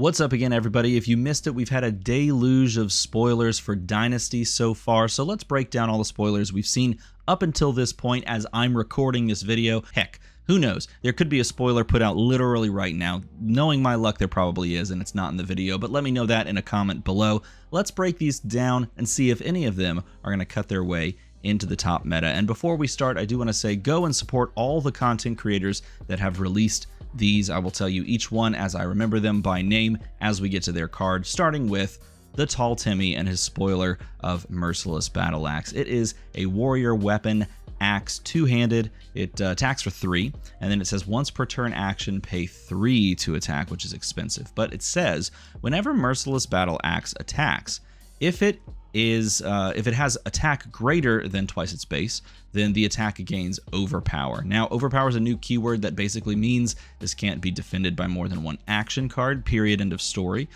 What's up again, everybody? If you missed it, we've had a deluge of spoilers for Dynasty so far, so let's break down all the spoilers we've seen up until this point as I'm recording this video. Heck, who knows? There could be a spoiler put out literally right now. Knowing my luck, there probably is, and it's not in the video, but let me know that in a comment below. Let's break these down and see if any of them are going to cut their way into the top meta. And before we start, I do want to say go and support all the content creators that have released these. I will tell you each one as I remember them by name as we get to their card, starting with the Tall Timmy and his spoiler of Merciless Battle Axe. It is a warrior weapon axe, two-handed. It attacks for 3, and then it says once per turn action, pay 3 to attack, which is expensive. But it says whenever Merciless Battle Axe attacks, if it has attack greater than twice its base, then the attack gains overpower. Now, overpower is a new keyword that basically means this can't be defended by more than one action card, period, end of story.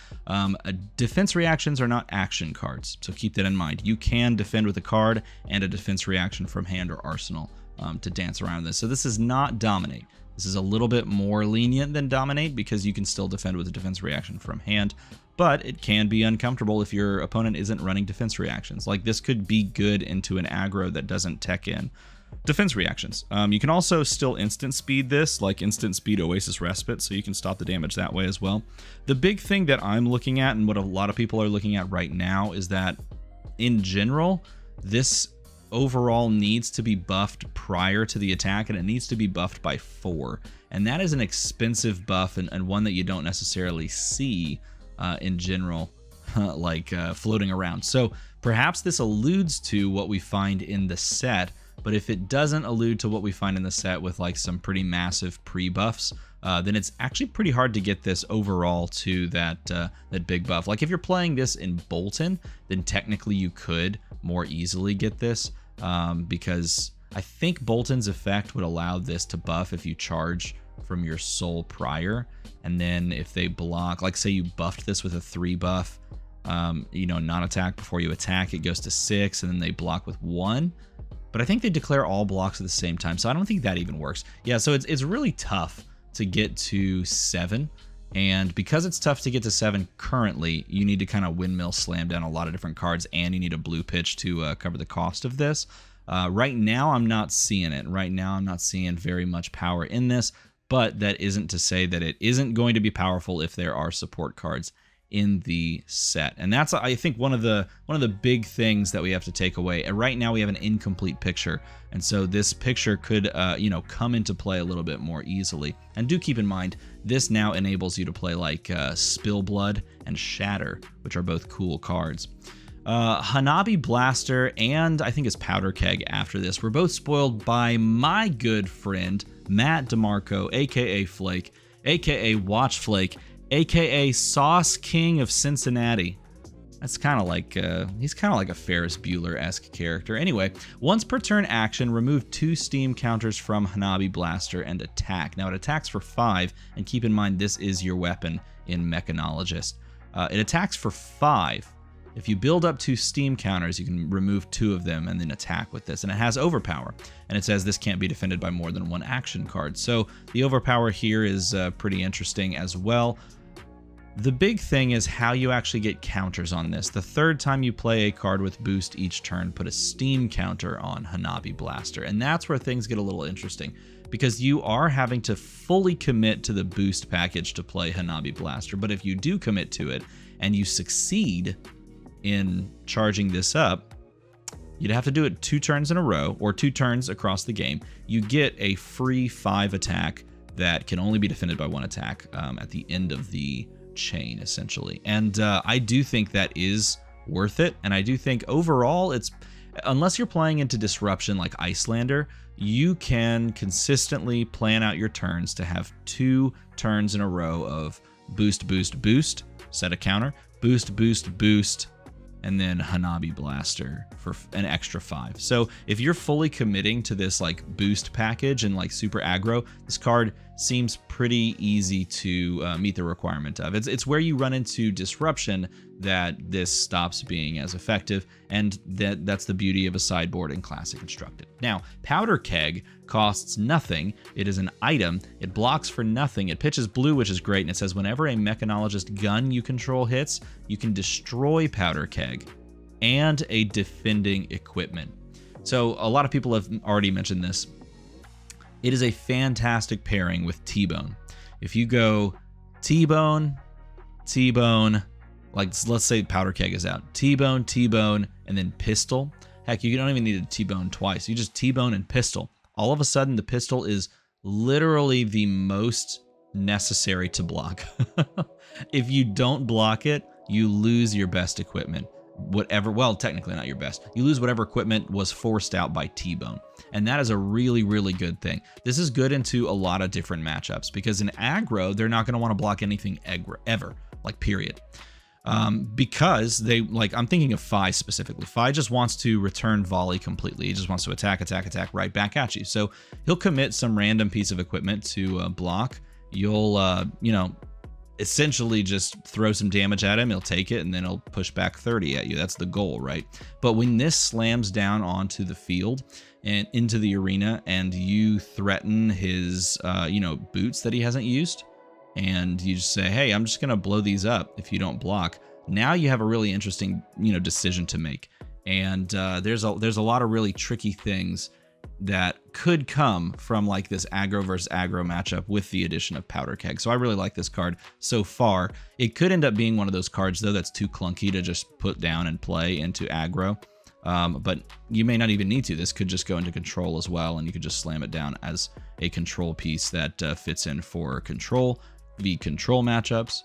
Defense reactions are not action cards, so keep that in mind. You can defend with a card and a defense reaction from hand or arsenal to dance around this. So this is not dominate. This is a little bit more lenient than dominate because you can still defend with a defense reaction from hand, but it can be uncomfortable if your opponent isn't running defense reactions. Like this could be good into an aggro that doesn't tech in defense reactions. You can also still instant speed this, like instant speed Oasis Respite, so you can stop the damage that way as well. The big thing that I'm looking at and what a lot of people are looking at right now is that in general, this overall needs to be buffed prior to the attack, and it needs to be buffed by 4. And that is an expensive buff and one that you don't necessarily see in general, floating around. So perhaps this alludes to what we find in the set, but if it doesn't allude to what we find in the set with like some pretty massive pre-buffs, then it's actually pretty hard to get this overall to that big buff. Like if you're playing this in Bolton, then technically you could more easily get this, because I think Bolton's effect would allow this to buff if you charge from your soul prior, and then if they block, like say you buffed this with a 3 buff, non-attack before you attack, it goes to 6, and then they block with 1. But I think they declare all blocks at the same time, so I don't think that even works. Yeah, so it's really tough to get to 7, and because it's tough to get to 7 currently, you need to kind of windmill slam down a lot of different cards, and you need a blue pitch to cover the cost of this. Right now, I'm not seeing it. Right now, I'm not seeing very much power in this, but that isn't to say that it isn't going to be powerful if there are support cards in the set. And that's, I think, one of the big things that we have to take away. And right now we have an incomplete picture, and so this picture could come into play a little bit more easily. And do keep in mind, this now enables you to play like Spill Blood and Shatter, which are both cool cards. Hanabi Blaster and I think it's Powder Keg after this were both spoiled by my good friend Matt DeMarco, aka Flake, aka Watch Flake, aka Sauce King of Cincinnati. That's kind of like he's kind of like a Ferris Bueller-esque character. Anyway, once per turn action, remove 2 steam counters from Hanabi Blaster and attack. Now it attacks for 5, and keep in mind this is your weapon in Mechanologist. It attacks for 5. If you build up 2 steam counters, you can remove 2 of them and then attack with this. And it has overpower. And it says this can't be defended by more than 1 action card. So the overpower here is pretty interesting as well. The big thing is how you actually get counters on this. The 3rd time you play a card with boost each turn, put a steam counter on Hanabi Blaster. And that's where things get a little interesting, because you are having to fully commit to the boost package to play Hanabi Blaster. But if you do commit to it and you succeed in charging this up, you'd have to do it 2 turns in a row or 2 turns across the game. You get a free 5 attack that can only be defended by 1 attack at the end of the chain, essentially. And I do think that is worth it. And I do think overall, it's, unless you're playing into Disruption like Icelander, you can consistently plan out your turns to have 2 turns in a row of boost, boost, boost, set a counter, boost, boost, boost, and then Hanabi Blaster for an extra 5. So if you're fully committing to this like boost package and like super aggro, this card seems pretty easy to meet the requirement of. It's where you run into disruption that this stops being as effective, and that's the beauty of a sideboard in Classic Constructed. Now, Powder Keg costs nothing. It is an item. It blocks for nothing. It pitches blue, which is great, and it says whenever a Mechanologist gun you control hits, you can destroy Powder Keg and a defending equipment. So a lot of people have already mentioned this. It is a fantastic pairing with T-Bone. If you go T-Bone, T-Bone, like let's say Powder Keg is out, T-Bone, T-Bone, and then Pistol. Heck, you don't even need a T-Bone twice. You just T-Bone and Pistol. All of a sudden, the Pistol is literally the most necessary to block. If you don't block it, you lose your best equipment. Whatever, well, technically not your best. You lose whatever equipment was forced out by T-Bone. And that is a really, really good thing. This is good into a lot of different matchups because in aggro, they're not going to want to block anything ever, like period. Because they, like, I'm thinking of Fi specifically. Fi just wants to return volley completely. He just wants to attack right back at you. So he'll commit some random piece of equipment to block. You'll, you know, essentially just throw some damage at him, he'll take it, and then he'll push back 30 at you. That's the goal, right? But when this slams down onto the field and into the arena, and you threaten his, you know, boots that he hasn't used, and you just say, hey, I'm just going to blow these up if you don't block, now you have a really interesting, you know, decision to make. And there's a lot of really tricky things that could come from like this aggro versus aggro matchup with the addition of Powder Keg. So I really like this card so far. It could end up being one of those cards though that's too clunky to just put down and play into aggro. But you may not even need to. This could just go into control as well, and you could just slam it down as a control piece that fits in for control v control matchups.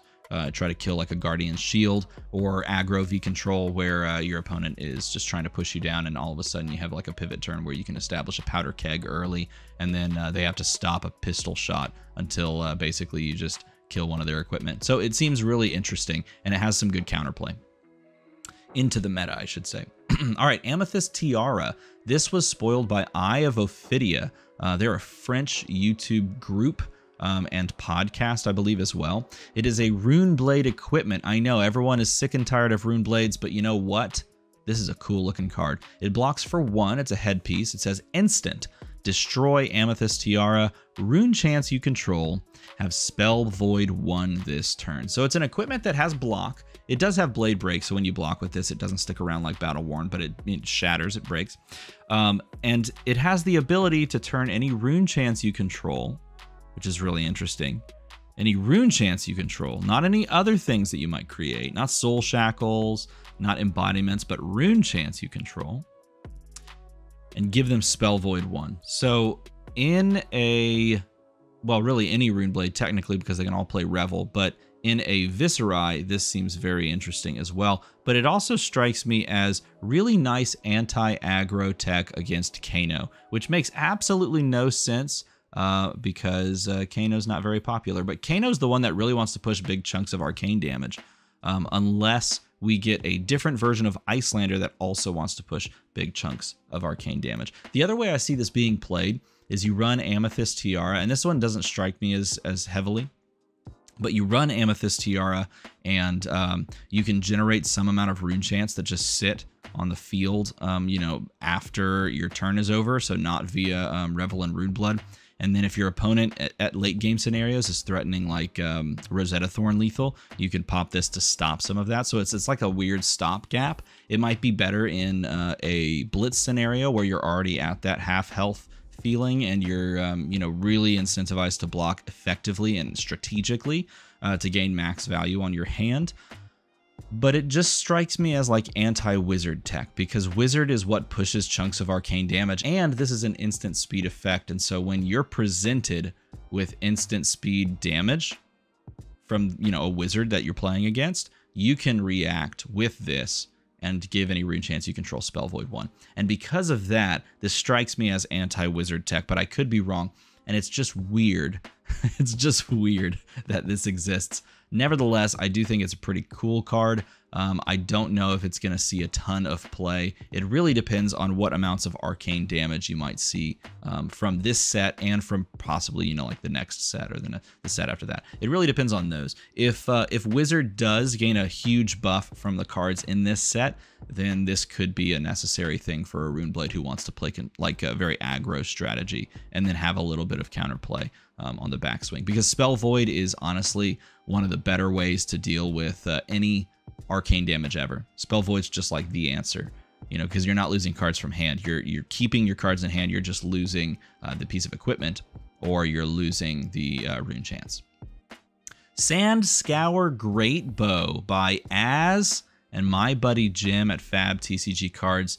Try to kill like a Guardian's Shield, or aggro v control where your opponent is just trying to push you down, and all of a sudden you have like a pivot turn where you can establish a Powder Keg early, and then they have to stop a pistol shot until basically you just kill one of their equipment. So it seems really interesting, and it has some good counterplay into the meta, I should say. All right, Amethyst Tiara. This was spoiled by Eye of Ophidia. They're a French YouTube group and podcast, I believe, as well. It is a rune blade equipment. I know everyone is sick and tired of rune blades, but you know what? This is a cool looking card. It blocks for 1. It's a headpiece. It says instant. Destroy Amethyst Tiara. Rune chance you control. Have spell void 1 this turn. So it's an equipment that has block. It does have blade break, so when you block with this, it doesn't stick around like Battle Worn, but it shatters, it breaks. And it has the ability to turn any rune chance you control, which is really interesting. Any rune chance you control, not any other things that you might create, not soul shackles, not embodiments, but rune chance you control, and give them spell void 1. So in a, well, really any rune blade technically, because they can all play Revel, but in a Viserai, this seems very interesting as well. But it also strikes me as really nice anti-aggro tech against Kano, which makes absolutely no sense because Kano's not very popular. But Kano's the one that really wants to push big chunks of arcane damage, unless we get a different version of Icelander that also wants to push big chunks of arcane damage. The other way I see this being played is you run Amethyst Tiara, and this one doesn't strike me as heavily, but you run Amethyst Tiara, and you can generate some amount of rune chance that just sit on the field, you know, after your turn is over, so not via Revel and Rune Blood. And then if your opponent at late game scenarios is threatening like Rosetta Thorn lethal, you can pop this to stop some of that. So it's like a weird stopgap. It might be better in a blitz scenario where you're already at that half health feeling and you're you know, really incentivized to block effectively and strategically to gain max value on your hand. But it just strikes me as like anti-wizard tech, because wizard is what pushes chunks of arcane damage, and this is an instant speed effect. And so when you're presented with instant speed damage from, you know, a wizard that you're playing against, you can react with this and give any rune chance you control spell void 1. And because of that, this strikes me as anti-wizard tech, but I could be wrong. And it's just weird. It's just weird that this exists Nevertheless, I do think it's a pretty cool card. I don't know if it's going to see a ton of play. It really depends on what amounts of arcane damage you might see from this set and from possibly, you know, like the next set or the set after that. It really depends on those. If Wizard does gain a huge buff from the cards in this set, then this could be a necessary thing for a Runeblade who wants to play like a very aggro strategy and then have a little bit of counterplay on the backswing. Because Spell Void is honestly one of the better ways to deal with any arcane damage ever. Spell Void's just like the answer, you know, because you're not losing cards from hand. You're keeping your cards in hand. You're just losing the piece of equipment, or you're losing the rune chance. Sanskour Great Bow by Az and my buddy Jim at Fab TCG Cards.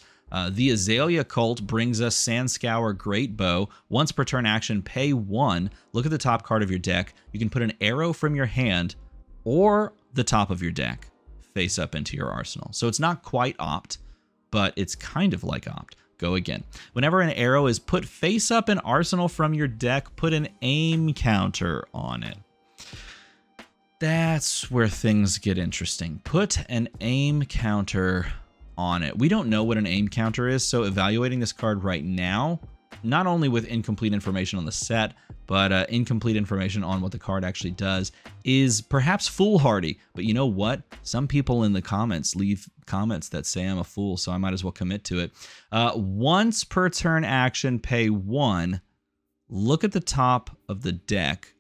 The Azalea Cult brings us Sanskour Great Bow. Once per turn action, pay 1. Look at the top card of your deck. You can put an arrow from your hand or the top of your deck face up into your arsenal. So it's not quite Opt, but it's kind of like Opt. Go again. Whenever an arrow is put face up in arsenal from your deck, put an aim counter on it. That's where things get interesting. Put an aim counter on it. We don't know what an aim counter is, so evaluating this card right now, not only with incomplete information on the set, but incomplete information on what the card actually does, is perhaps foolhardy. But you know what? Some people in the comments leave comments that say I'm a fool, so I might as well commit to it. Once per turn action, pay 1. Look at the top of the deck.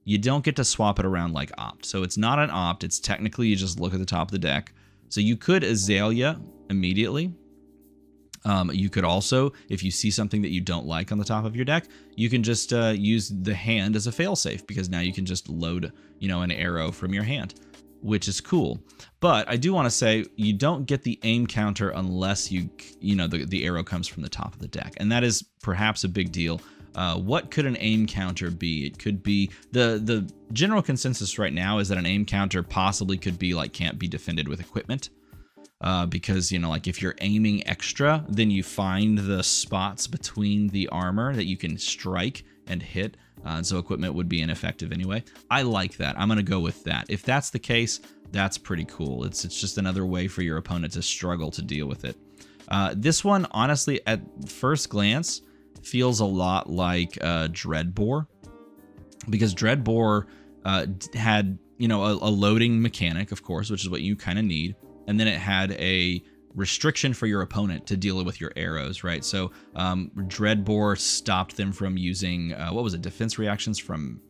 You don't get to swap it around like Opt. So it's not an Opt. It's technically you just look at the top of the deck. So you could Azalea immediately. You could also, if you see something that you don't like on the top of your deck, you can just use the hand as a failsafe, because now you can just load, you know, an arrow from your hand, which is cool. But I do want to say you don't get the aim counter unless you know, the arrow comes from the top of the deck, and that is perhaps a big deal. What could an aim counter be? It could be the general consensus right now is that an aim counter possibly could be like can't be defended with equipment. Because, you know, like if you're aiming extra, then you find the spots between the armor that you can strike and hit. And so equipment would be ineffective anyway. I like that. I'm going to go with that. If that's the case, that's pretty cool. It's just another way for your opponent to struggle to deal with it. This one, honestly, at first glance, feels a lot like Dreadbore. Because Dreadbore had, you know, a loading mechanic, of course, which is what you kind of need. And then it had a restriction for your opponent to deal with your arrows, right? So Dreadbore stopped them from using, what was it, defense reactions from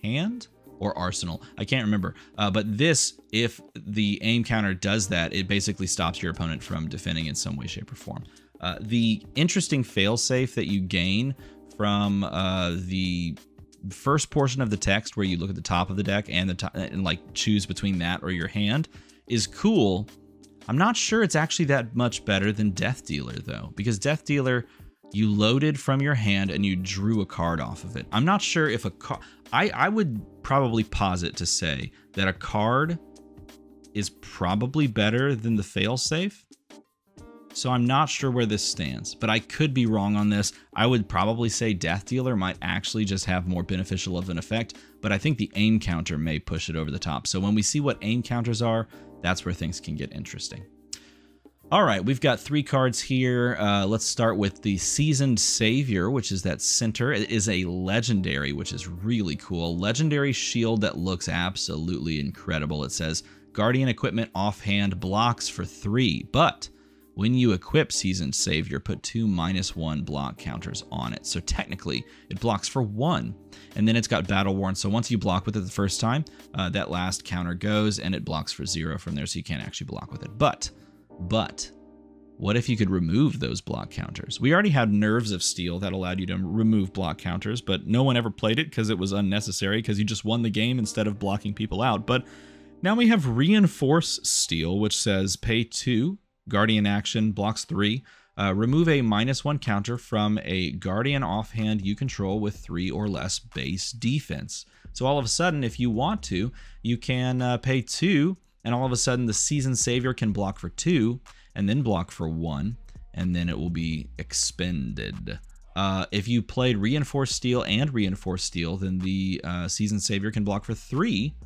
hand or arsenal? I can't remember. But this, if the aim counter does that, it basically stops your opponent from defending in some way, shape, or form. The interesting failsafe that you gain from the first portion of the text, where you look at the top of the deck and like choose between that or your hand, is cool. I'm not sure it's actually that much better than Death Dealer, though, because Death Dealer, you loaded from your hand and you drew a card off of it. I'm not sure if a card... I would probably posit to say that a card is probably better than the failsafe. So I'm not sure where this stands, but I could be wrong on this. I would probably say Death Dealer might actually just have more beneficial of an effect, but I think the aim counter may push it over the top. So when we see what aim counters are, that's where things can get interesting. All right, we've got 3 cards here. Let's start with the Seasoned Savior, which is that center. It is a legendary, which is really cool. Legendary shield that looks absolutely incredible. It says, Guardian equipment offhand blocks for 3, but when you equip Seasoned Savior, put 2 -1 block counters on it. So technically, it blocks for 1. And then it's got Battle Worn. So once you block with it the first time, that last counter goes and it blocks for 0 from there, so you can't actually block with it. But, what if you could remove those block counters? We already had Nerves of Steel that allowed you to remove block counters, but no one ever played it because it was unnecessary, because you just won the game instead of blocking people out. But now we have Reinforce Steel, which says pay 2. Guardian action, blocks 3. Remove a -1 counter from a Guardian offhand you control with 3 or less base defense. So all of a sudden, if you want to, you can pay 2, and all of a sudden the Seasoned Savior can block for 2, and then block for 1, and then it will be expended. If you played Reinforced Steel and Reinforced Steel, then the Seasoned Savior can block for 3,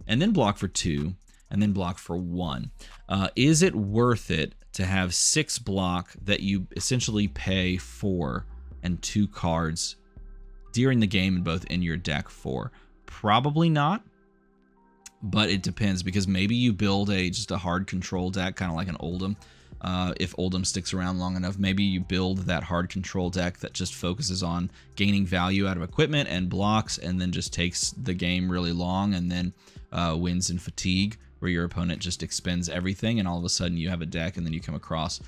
and then block for 2, and then block for 1. Is it worth it to have 6 block that you essentially pay 4 and 2 cards during the game and both in your deck for? Probably not, but it depends, because maybe you build just a hard control deck, kind of like an Oldhim. If Oldhim sticks around long enough, maybe you build that hard control deck that just focuses on gaining value out of equipment and blocks, and then just takes the game really long, and then wins in fatigue, where your opponent just expends everything, and all of a sudden you have a deck, and then you come across,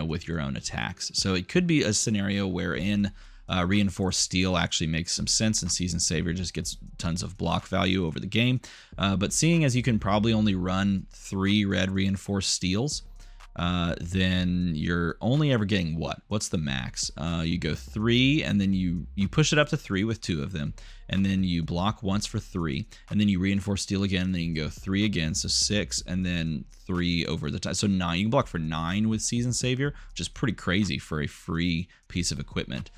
with your own attacks. So it could be a scenario wherein Reinforced Steel actually makes some sense, and Season Savior just gets tons of block value over the game. But seeing as you can probably only run 3 red Reinforced Steels, then you're only ever getting what? What's the max? You go 3, and then you push it up to 3 with 2 of them, and then you block once for 3, and then you Reinforce Steel again, and then you can go 3 again, so 6, and then 3 over the time. So 9. You can block for 9 with Season Savior, which is pretty crazy for a free piece of equipment.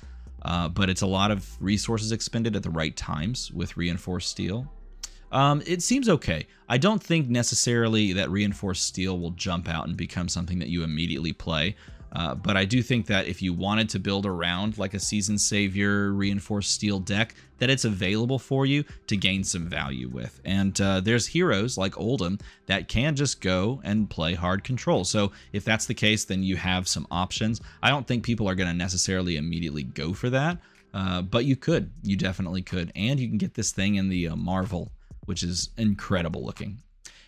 But it's a lot of resources expended at the right times with Reinforced Steel. It seems okay. I don't think necessarily that Reinforced Steel will jump out and become something that you immediately play. But I do think that if you wanted to build around like a Season Savior Reinforced Steel deck, that it's available for you to gain some value with. And there's heroes like Oldhim that can just go and play hard control. So if that's the case, then you have some options. I don't think people are going to necessarily immediately go for that, but you could. You definitely could. And you can get this thing in the Marvel, which is incredible looking.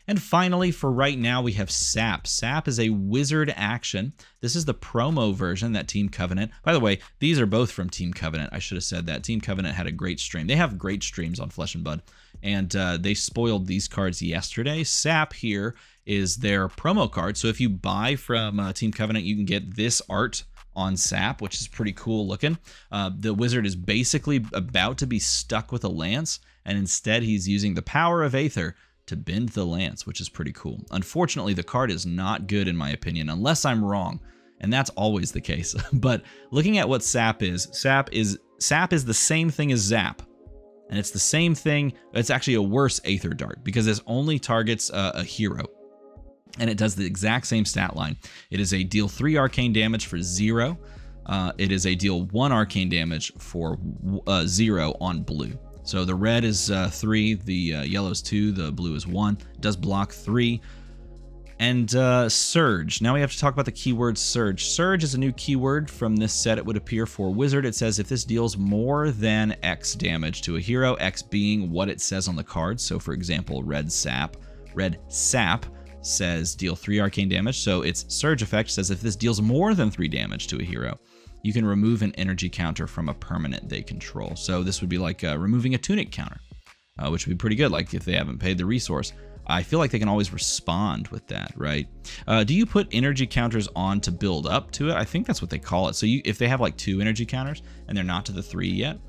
And finally, for right now, we have Sap. Sap is a wizard action. This is the promo version that Team Covenant. By the way, these are both from Team Covenant. I should have said that. Team Covenant had a great stream. They have great streams on Flesh and Blood, and they spoiled these cards yesterday. Sap here is their promo card. So if you buy from Team Covenant, you can get this art on Sap, which is pretty cool looking. The wizard is basically about to be stuck with a lance, and instead he's using the power of Aether to bend the lance, which is pretty cool. Unfortunately, the card is not good in my opinion, unless I'm wrong, and that's always the case. But looking at what Sap is the same thing as Zap, and it's the same thing. It's actually a worse Aether Dart, because this only targets a hero, and it does the exact same stat line. It is a deal 3 arcane damage for 0. It is a deal 1 arcane damage for 0 on blue. So the red is 3, the yellow is 2, the blue is 1. It does block 3. And Surge. Now we have to talk about the keyword Surge. Surge is a new keyword from this set. It would appear for Wizard. It says if this deals more than X damage to a hero, X being what it says on the card. So for example, Red Sap says deal 3 arcane damage. So its Surge effect says if this deals more than 3 damage to a hero, you can remove an energy counter from a permanent they control. So this would be like removing a tunic counter, which would be pretty good. Like if they haven't paid the resource, I feel like they can always respond with that, right? Do you put energy counters on to build up to it? I think that's what they call it. So if they have like 2 energy counters and they're not to the 3 yet,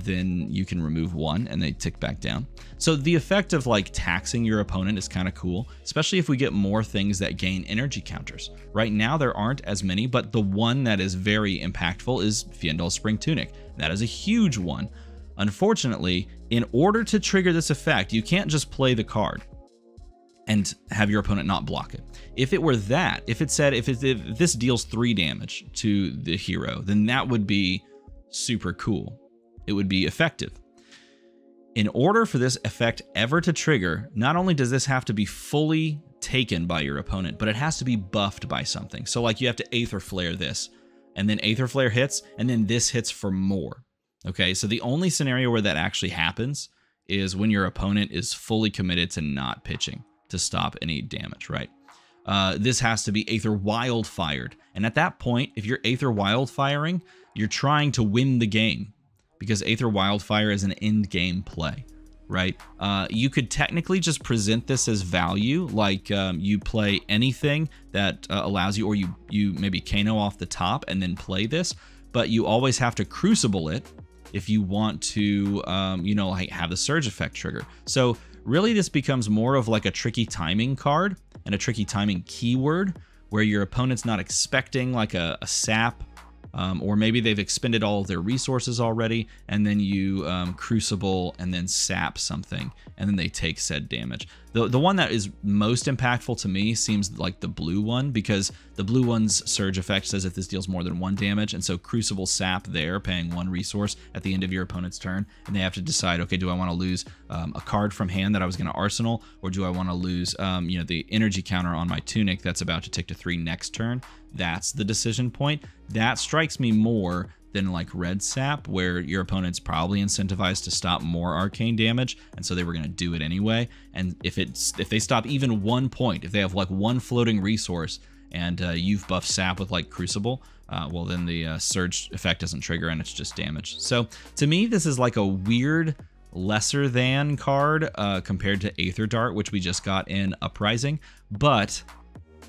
then you can remove 1 and they tick back down. So the effect of like taxing your opponent is kind of cool, especially if we get more things that gain energy counters. Right now there aren't as many, but the one that is very impactful is Fiendal's Spring Tunic. That is a huge one. Unfortunately, in order to trigger this effect, you can't just play the card and have your opponent not block it. If it were that, if it said if this deals 3 damage to the hero, then that would be super cool. It would be effective. In order for this effect ever to trigger, not only does this have to be fully taken by your opponent, but it has to be buffed by something. So like you have to Aether Flare this, and then Aether Flare hits, and then this hits for more. Okay, so the only scenario where that actually happens is when your opponent is fully committed to not pitching to stop any damage, right? This has to be Aether Wildfired. And at that point, if you're Aether Wildfiring, you're trying to win the game, because Aether Wildfire is an end game play, right? You could technically just present this as value, like you play anything that allows you, or you maybe Kano off the top and then play this, but you always have to Crucible it if you want to, like have the Surge effect trigger. So really this becomes more of like a tricky timing card and a tricky timing keyword, where your opponent's not expecting like a Sap or maybe they've expended all of their resources already, and then you crucible and then sap something, and then they take said damage. The one that is most impactful to me seems like the blue one, because the blue one's surge effect says if this deals more than 1 damage, and so crucible sap there, paying 1 resource at the end of your opponent's turn, and they have to decide, okay, do I want to lose a card from hand that I was going to arsenal, or do I want to lose you know, the energy counter on my tunic that's about to tick to 3 next turn? That's the decision point. That strikes me more than like red sap, where your opponent's probably incentivized to stop more arcane damage, and so they were going to do it anyway. And if they stop even 1 point, if they have like 1 floating resource, and you've buffed sap with like crucible, well then the surge effect doesn't trigger and it's just damage. So to me, this is like a weird lesser than card compared to Aether Dart, which we just got in Uprising. But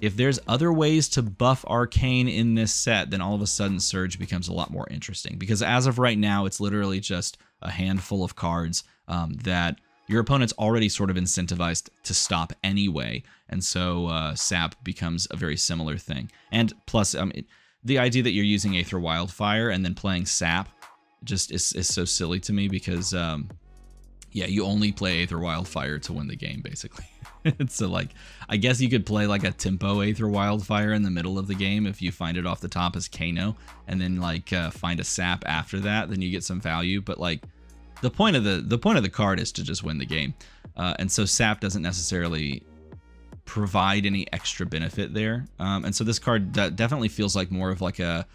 if there's other ways to buff arcane in this set, then all of a sudden Surge becomes a lot more interesting, because as of right now, it's literally just a handful of cards that your opponent's already sort of incentivized to stop anyway, and so Sap becomes a very similar thing. And plus, the idea that you're using Aether Wildfire and then playing Sap just is so silly to me, because yeah, you only play Aether Wildfire to win the game, basically. So, like, I guess you could play, like, a tempo Aether Wildfire in the middle of the game if you find it off the top as Kano, and then, like, find a Sap after that, then you get some value. But, like, the point of the card is to just win the game. And so Sap doesn't necessarily provide any extra benefit there. And so this card definitely feels like more of, like, a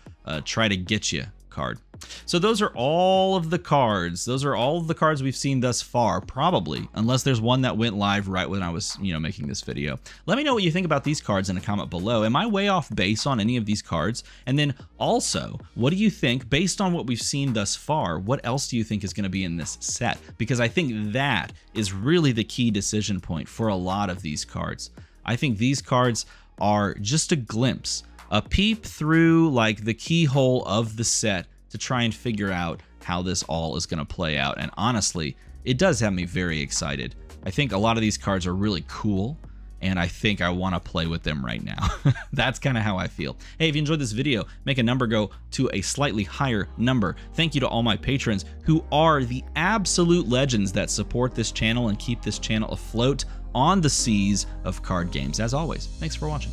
try to get you card. So those are all of the cards. Those are all of the cards we've seen thus far, probably, unless there's one that went live right when I was, you know, making this video. Let me know what you think about these cards in a comment below. Am I way off base on any of these cards? And then also, what do you think, based on what we've seen thus far, what else do you think is going to be in this set? Because I think that is really the key decision point for a lot of these cards. I think these cards are just a glimpse, a peep through like the keyhole of the set to try and figure out how this all is going to play out. And honestly, it does have me very excited. I think a lot of these cards are really cool, and I think I want to play with them right now. That's kind of how I feel. Hey, if you enjoyed this video, make a number go to a slightly higher number. Thank you to all my patrons who are the absolute legends that support this channel and keep this channel afloat on the seas of card games. As always, thanks for watching.